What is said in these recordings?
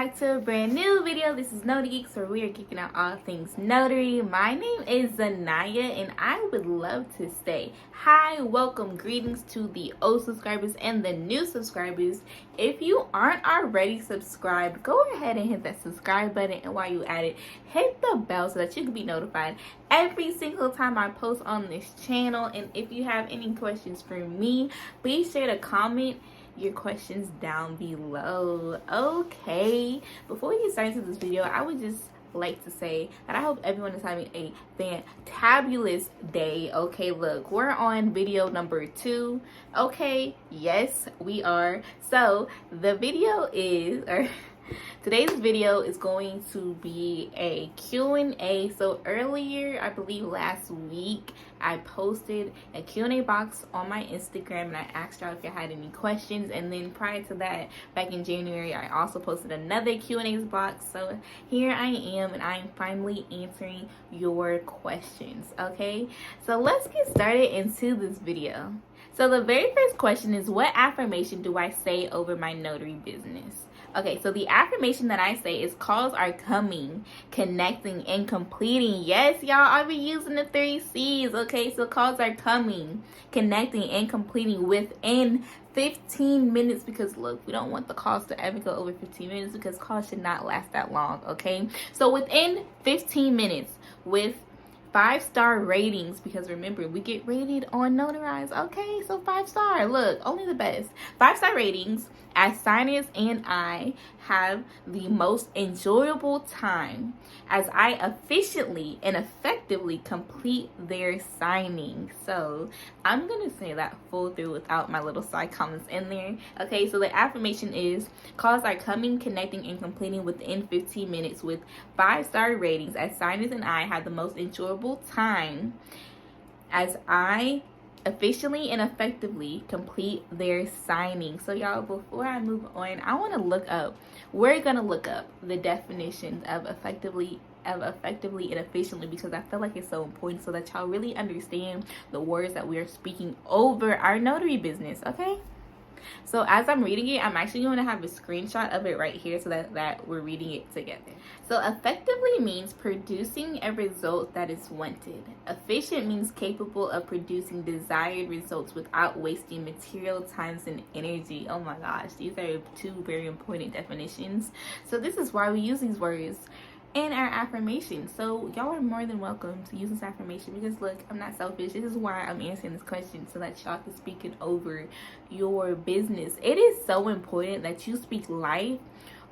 back to a brand new video. This is Notary Geeks, where we are geeking out all things notary. My name is Zaniya, and I would love to say hi, welcome, greetings to the old subscribers and the new subscribers. If you aren't already subscribed, go ahead and hit that subscribe button, and while you at it, hit the bell so that you can be notified every single time I post on this channel. And if you have any questions for me, be sure to comment your questions down below. Okay, before we get started into this video, I would just like to say that I hope everyone is having a fantabulous day. Okay, look, we're on video number 2. Okay, yes, we are. So the video is, today's video is going to be a Q&A. So earlier, I believe last week, I posted a Q&A box on my Instagram, and I asked y'all if you had any questions. And then prior to that, back in January, I also posted another Q&A box. So here I am, and I am finally answering your questions. Okay, so let's get started into this video. So the very first question is, what affirmation do I say over my notary business? Okay, so the affirmation that I say is calls are coming, connecting, and completing. Yes, y'all, I'll be using the 3 C's. Okay, so calls are coming, connecting, and completing within 15 minutes, because look, we don't want the calls to ever go over 15 minutes because calls should not last that long. Okay, so within 15 minutes with 5-star ratings, because remember, we get rated on Notarize. Okay, so 5-star, look, only the best. 5-star ratings, as signers and I have the most enjoyable time as I efficiently and effectively complete their signing. So I'm gonna say that full through without my little side comments in there. Okay, so the affirmation is calls are coming, connecting, and completing within 15 minutes with 5-star ratings as signers and I have the most enjoyable time as I efficiently and effectively complete their signing. So y'all, before I move on, I want to we're gonna look up the definitions of effectively and efficiently, because I feel like it's so important so that y'all really understand the words that we are speaking over our notary business. Okay, so as I'm reading it, I'm actually going to have a screenshot of it right here so that we're reading it together. So effectively means producing a result that is wanted. Efficient means capable of producing desired results without wasting material, time, and energy. Oh my gosh, these are 2 very important definitions. So this is why we use these words in our affirmation. So y'all are more than welcome to use this affirmation, because look, I'm not selfish. This is why I'm answering this question, so that y'all can speak it over your business. It is so important that you speak life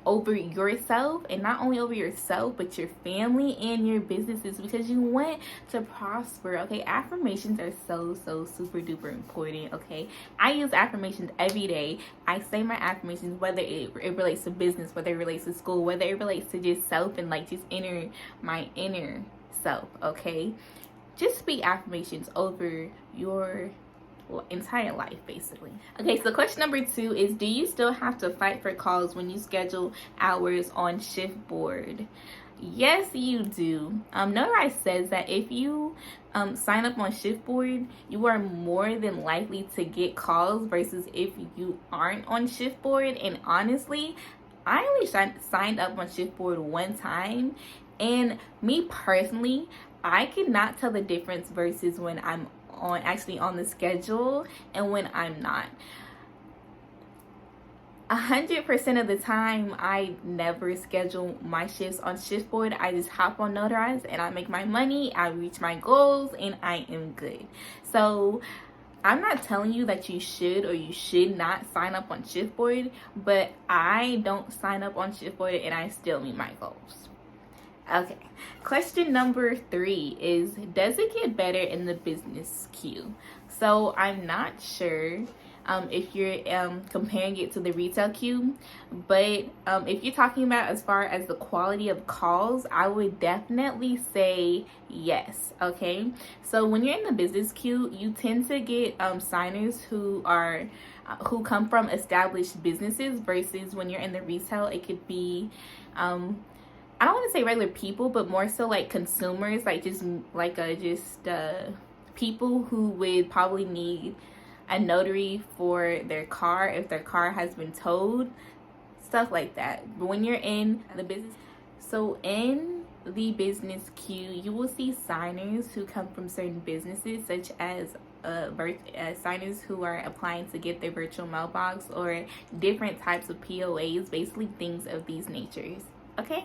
over yourself, and not only over yourself but your family and your businesses, because you want to prosper. Okay, affirmations are so super duper important. Okay, I use affirmations every day. I say my affirmations, whether it relates to business, whether it relates to school, whether it relates to just self and like just my inner self. Okay, just speak affirmations over your entire life, basically. Okay, so question number 2 is, do you still have to fight for calls when you schedule hours on Shiftboard? Yes, you do. Notarize says that if you sign up on Shiftboard, you are more than likely to get calls versus if you aren't on Shiftboard. And honestly, I only signed up on Shiftboard one time, and me personally, I cannot tell the difference versus when I'm on the schedule and when I'm not. 100% of the time, I never schedule my shifts on Shiftboard. I just hop on Notarize and I make my money, I reach my goals, and I am good. So I'm not telling you that you should or you should not sign up on Shiftboard, but I don't sign up on Shiftboard and I still meet my goals. Okay, question number 3 is, does it get better in the business queue? So I'm not sure if you're comparing it to the retail queue, but if you're talking about as far as the quality of calls, I would definitely say yes. Okay, so when you're in the business queue, you tend to get signers who come from established businesses, versus when you're in the retail, it could be I don't want to say regular people, but more so like consumers, like just people who would probably need a notary for their car if their car has been towed. stuff like that. But when you're in the business, so in the business queue, you will see signers who come from certain businesses, such as signers who are applying to get their virtual mailbox, or different types of POAs, basically things of these natures. Okay,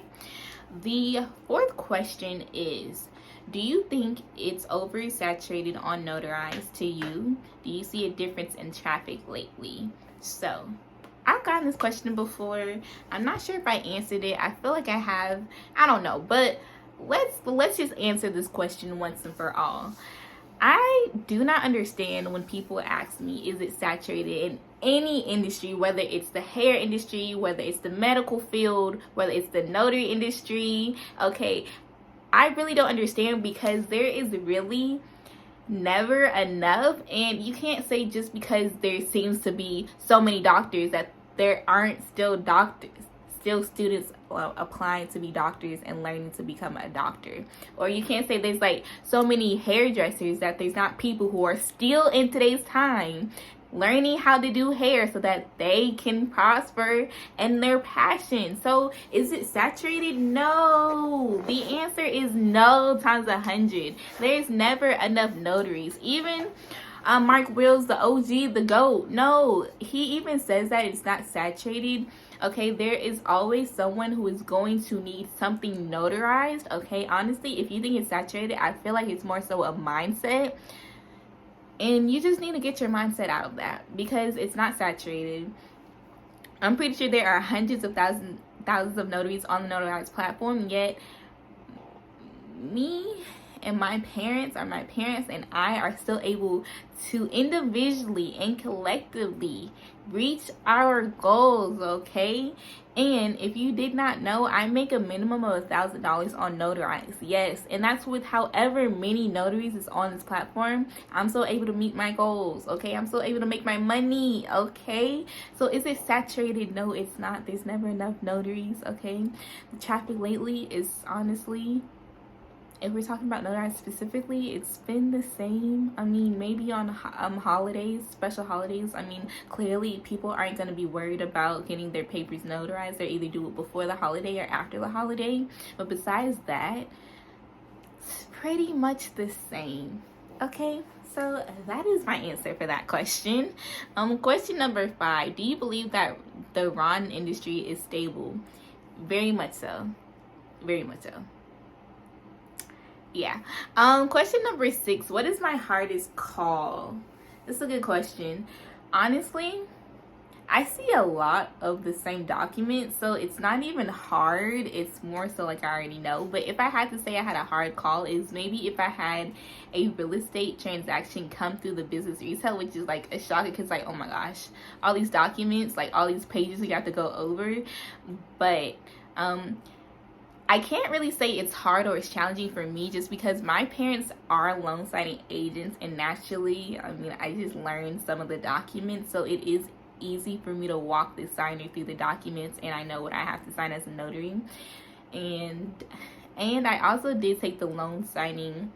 the fourth question is, do you think it's oversaturated on Notarize to you? Do you see a difference in traffic lately? So I've gotten this question before. I'm not sure if I answered it. I feel like I have. I don't know, but let's just answer this question once and for all. I do not understand when people ask me, is it saturated in any industry, whether it's the hair industry, whether it's the medical field, whether it's the notary industry. Okay, I really don't understand, because there is really never enough, and you can't say just because there seems to be so many doctors that there aren't still students applying to be doctors and learning to become a doctor. Or you can't say there's like so many hairdressers that there's not people who are still in today's time learning how to do hair so that they can prosper in their passion. So is it saturated? No. The answer is no times 100. There's never enough notaries. Even Mark Wills, the OG, the GOAT, no, he even says that it's not saturated. Okay, there is always someone who is going to need something notarized. Okay, honestly, if you think it's saturated, I feel like it's more so a mindset. And you just need to get your mindset out of that, because it's not saturated. I'm pretty sure there are hundreds of thousands of notaries on the Notarize platform, yet me and my parents and I are still able to individually and collectively reach our goals, okay? And if you did not know, I make a minimum of $1,000 on Notarize. Yes, and that's with however many notaries is on this platform. I'm still able to meet my goals, okay? I'm still able to make my money, okay? So is it saturated? No, it's not. There's never enough notaries, okay? The traffic lately is honestly, if we're talking about Notarize specifically, it's been the same. I mean, maybe on holidays, special holidays. I mean, clearly people aren't going to be worried about getting their papers notarized. They either do it before the holiday or after the holiday. But besides that, it's pretty much the same. Okay, so that is my answer for that question. Question number 5. Do you believe that the RON industry is stable? Very much so. Very much so. Yeah. Question number 6. What is my hardest call? This is a good question. Honestly, I see a lot of the same documents, so it's not even hard. It's more so like I already know. But if I had to say I had a hard call, is maybe if I had a real estate transaction come through the business resale, which is like a shocker, because like, oh my gosh, all these documents, like all these pages we have to go over. But I can't really say it's hard or it's challenging for me, just because my parents are loan signing agents, and naturally, I mean, I just learned some of the documents, so it is easy for me to walk the signer through the documents, and I know what I have to sign as a notary. And I also did take the loan signing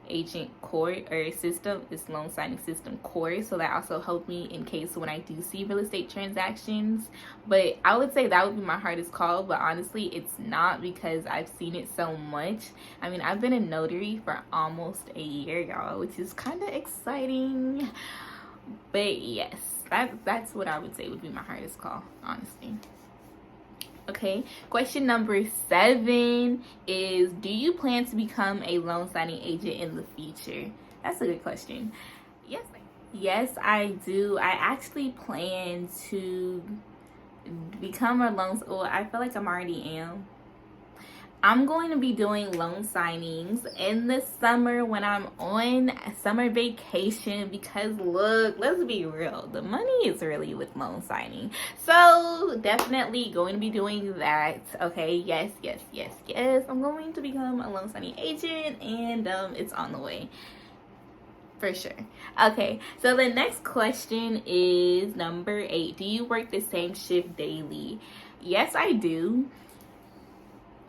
agent course or system, this loan signing system course, so that also helped me in case when I do see real estate transactions. But I would say that would be my hardest call, but honestly it's not, because I've seen it so much. I mean, I've been a notary for almost a year, y'all, which is kind of exciting. But yes, that's what I would say would be my hardest call, honestly. Okay, question number 7 is, do you plan to become a loan signing agent in the future? That's a good question. Yes, I do. I actually plan to become a well, I feel like I'm already am. I'm going to be doing loan signings in the summer when I'm on summer vacation, because look, let's be real, the money is really with loan signing. So definitely going to be doing that. Okay, yes, I'm going to become a loan signing agent, and it's on the way for sure. Okay, so the next question is number 8. Do you work the same shift daily? Yes, I do.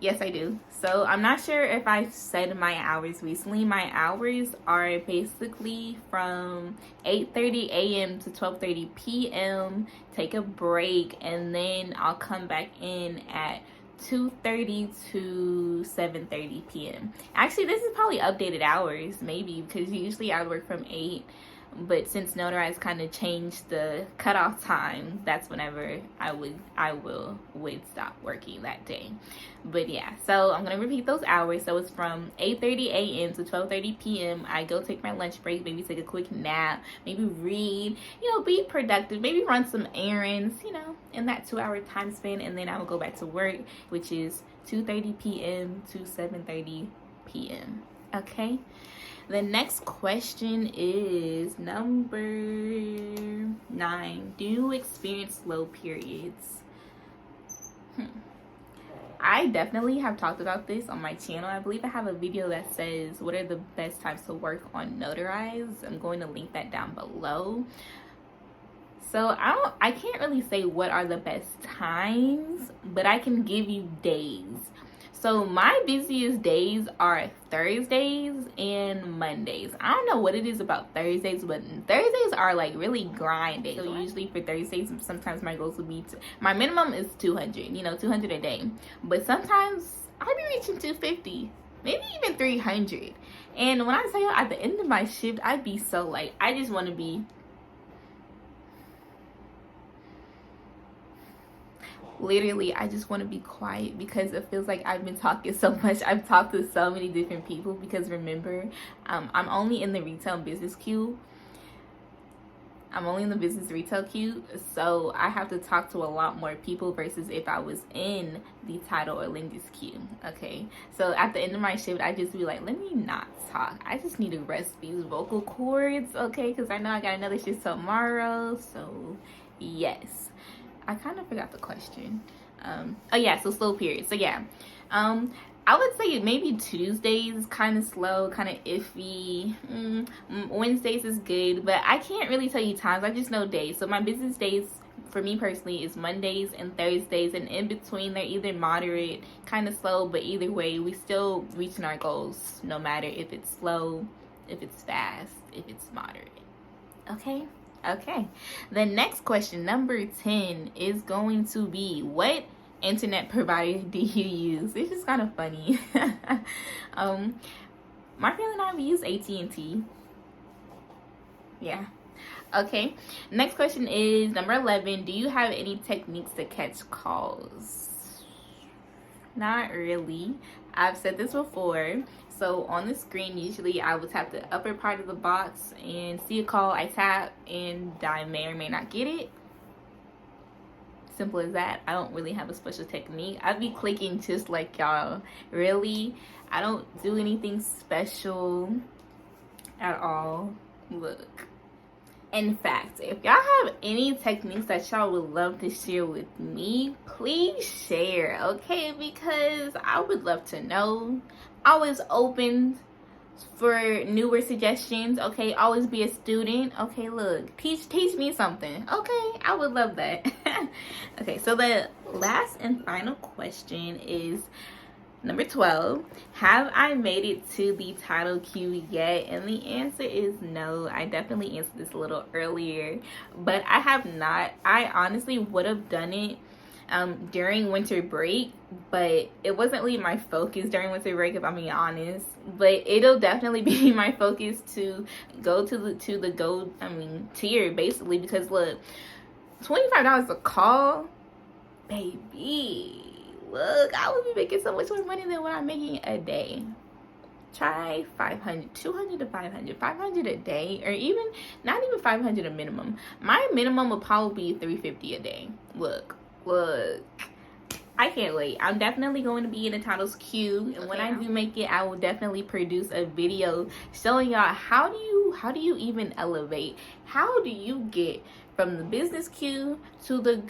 Yes, I do. So I'm not sure if I said my hours recently. My hours are basically from 8:30 a.m. to 12:30 p.m. Take a break, and then I'll come back in at 2:30 to 7:30 p.m. Actually, this is probably updated hours, maybe, because usually I work from 8. But since Notarize kind of changed the cutoff time, that's whenever I would stop working that day. But yeah, so I'm gonna repeat those hours. So it's from 8:30 a.m. to 12:30 p.m. I go take my lunch break, maybe take a quick nap, maybe read, be productive, maybe run some errands, in that 2-hour time span, and then I will go back to work, which is 2:30 p.m. to 7:30 p.m. Okay. The next question is number 9. Do you experience slow periods? I definitely have talked about this on my channel. I believe I have a video that says what are the best times to work on Notarize. I'm going to link that down below. So I can't really say what are the best times, but I can give you days. So my busiest days are Thursdays and Mondays. I don't know what it is about Thursdays, but Thursdays are like really grind days. So usually for Thursdays, sometimes my goals will be my minimum is 200, 200 a day. But sometimes I'll be reaching 250, maybe even 300. And when I tell you at the end of my shift, I'd be so like, I just want to be literally, I just want to be quiet because it feels like I've been talking so much. I've talked to so many different people because remember, I'm only in the retail business queue. I'm only in the business retail queue, so I have to talk to a lot more people versus if I was in the title or linguist queue. Okay, so at the end of my shift, I just be like, let me not talk. I just need to rest these vocal cords, okay? Because I know I got another shift tomorrow. So yes. I kind of forgot the question. Oh yeah, so slow period. So yeah, I would say maybe Tuesdays kind of slow, kind of iffy. Wednesdays is good, but I can't really tell you times. I just know days. So my business days for me personally is Mondays and Thursdays, and in between they're either moderate, kind of slow, but either way we still reaching our goals no matter if it's slow, if it's fast, if it's moderate. Okay, the next question, number 10, is going to be, what internet provider do you use? It's just kind of funny. My friend and I, we use AT&T. Yeah. Okay, next question is number 11. Do you have any techniques to catch calls? Not really. I've said this before. So on the screen, usually I would tap the upper part of the box and see a call. I tap and I may or may not get it. Simple as that. I don't really have a special technique. I'd be clicking just like y'all. Really, I don't do anything special at all. Look. In fact, if y'all have any techniques that y'all would love to share with me, please share, okay? Because I would love to know. Always open for newer suggestions, okay? Always be a student, okay? Look, teach me something, okay? I would love that. Okay, so the last and final question is number 12. Have I made it to the title queue yet? And the answer is no. I definitely answered this a little earlier, but I have not. I honestly would have done it during winter break, but it wasn't really my focus during winter break, if I'm being honest. But it'll definitely be my focus to go to the gold tier, basically, because look, $25 a call, baby. Look, I would be making so much more money than what I'm making a day. Try 500, 200 to 500, 500 a day, or even not even 500 a minimum. My minimum would probably be 350 a day. Look, I can't wait. I'm definitely going to be in the titles queue, and when I do make it, I will definitely produce a video showing y'all how do you even elevate? How do you get from the business queue to the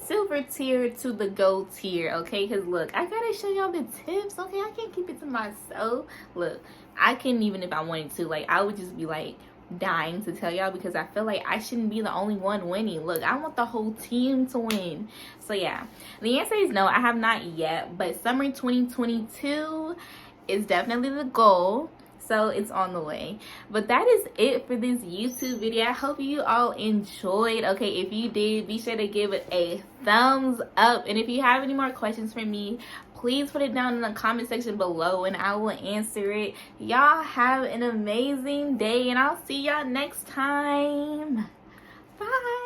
silver tier to the gold tier, okay? Because look, I gotta show y'all the tips, okay? I can't keep it to myself. Look, I can, even if I wanted to, like, I would just be like dying to tell y'all, because I feel like I shouldn't be the only one winning. Look, I want the whole team to win. So yeah, the answer is no, I have not yet, but summer 2022 is definitely the goal. So it's on the way. But that is it for this YouTube video. I hope you all enjoyed. Okay, if you did, be sure to give it a thumbs up. And if you have any more questions for me, please put it down in the comment section below and I will answer it. Y'all have an amazing day and I'll see y'all next time. Bye.